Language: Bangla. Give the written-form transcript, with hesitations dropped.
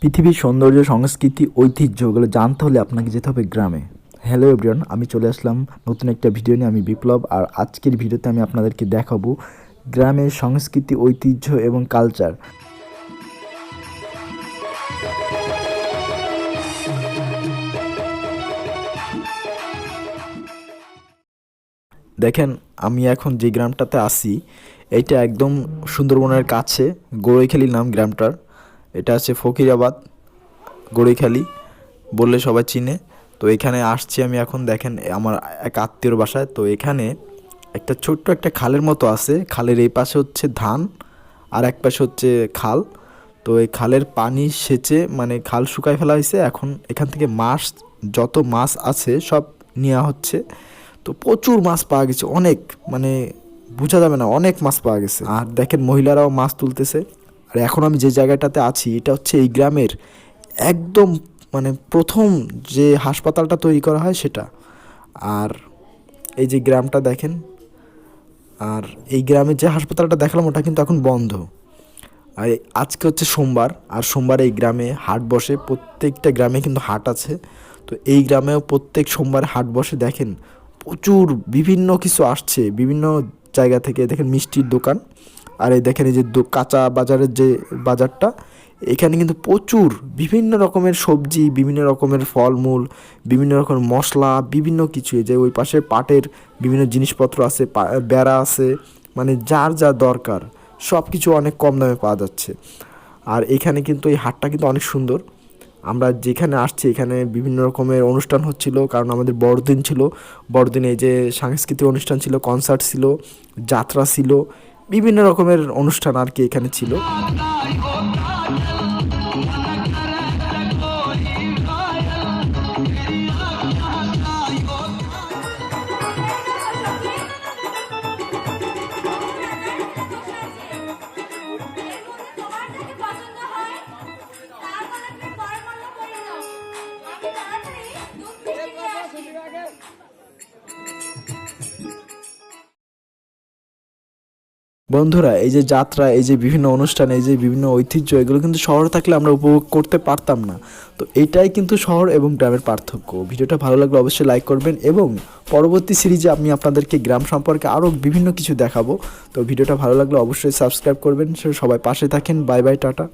পৃথিবীর সৌন্দর্য, সংস্কৃতি, ঐতিহ্য এগুলো জানতে হলে আপনাকে যেতে হবে গ্রামে। হ্যালো এভরিওয়ান, আমি চলে আসলাম নতুন একটা ভিডিও নিয়ে। আমি বিপ্লব, আর আজকের ভিডিওতে আমি আপনাদেরকে দেখাবো গ্রামের সংস্কৃতি, ঐতিহ্য এবং কালচার। দেখেন, আমি এখন যে গ্রামটাতে আছি এইটা একদম সুন্দরবনের কাছে, গড়ইখালি নাম গ্রামটার। এটা আছে ফকিরাবাদ, গড়ইখালি বললে সবাই চিনে। তো এখানে আসছি আমি এখন। দেখেন, আমার এক আত্মীয়র বাসায়। তো এখানে একটা ছোট্ট একটা খালের মতো আছে। খালের এই পাশে হচ্ছে ধান, আর এক পাশে হচ্ছে খাল। তো এই খালের পানি সেচে, মানে খাল শুকায় ফেলা হয়েছে। এখন এখান থেকে মাছ, যত মাছ আছে সব নেওয়া হচ্ছে। তো প্রচুর মাছ পাওয়া গেছে, অনেক, মানে বোঝা যাবে না, অনেক মাছ পাওয়া গেছে। আর দেখেন, মহিলারাও মাছ তুলতেছে। আর এখন আমি যে জায়গাটাতে আছি এটা হচ্ছে এই গ্রামের একদম, মানে প্রথম যে হাসপাতালটা তৈরি করা হয় সেটা। আর এই যে গ্রামটা দেখেন, আর এই গ্রামের যে হাসপাতালটা দেখালাম ওটা কিন্তু এখন বন্ধ। আর আজকে হচ্ছে সোমবার, আর সোমবারে এই গ্রামে হাট বসে। প্রত্যেকটা গ্রামে কিন্তু হাট আছে। তো এই গ্রামেও প্রত্যেক সোমবারে হাট বসে। দেখেন, প্রচুর বিভিন্ন কিছু আসছে বিভিন্ন জায়গা থেকে। দেখেন, মিষ্টির দোকান। আর এই দেখেন, এই যে কাঁচা বাজারের যে বাজারটা, এখানে কিন্তু প্রচুর বিভিন্ন রকমের সবজি, বিভিন্ন রকমের ফলমূল, বিভিন্ন রকমের মশলা, বিভিন্ন কিছু। এই যে ওই পাশে পাটের বিভিন্ন জিনিসপত্র আছে, বেড়া আছে, মানে যার যা দরকার সব কিছু অনেক কম দামে পাওয়া যাচ্ছে। আর এখানে কিন্তু এই হাটটা কিন্তু অনেক সুন্দর। আমরা যেখানে আসছি এখানে বিভিন্ন রকমের অনুষ্ঠান হচ্ছিল, কারণ আমাদের বড়দিন ছিল। বড়দিনে এই যে সাংস্কৃতিক অনুষ্ঠান ছিল, কনসার্ট ছিল, যাত্রা ছিল, বিভিন্ন রকমের অনুষ্ঠান আর কি এখানে ছিল। বন্ধুরা, এই যে যাত্রা, এই যে বিভিন্ন অনুষ্ঠান, এই যে বিভিন্ন ঐতিহ্য, এগুলো কিন্তু শহরে থাকলে আমরা উপভোগ করতে পারতাম না। তো এটাই কিন্তু শহর এবং গ্রামের পার্থক্য। ভিডিওটা ভালো লাগলে অবশ্যই লাইক করবেন, এবং পরবর্তী সিরিজে আমি আপনাদেরকে গ্রাম সম্পর্কে আরও বিভিন্ন কিছু দেখাবো। তো ভিডিওটা ভালো লাগলে অবশ্যই সাবস্ক্রাইব করবেন। সবাই পাশে থাকেন। Bye bye, tata.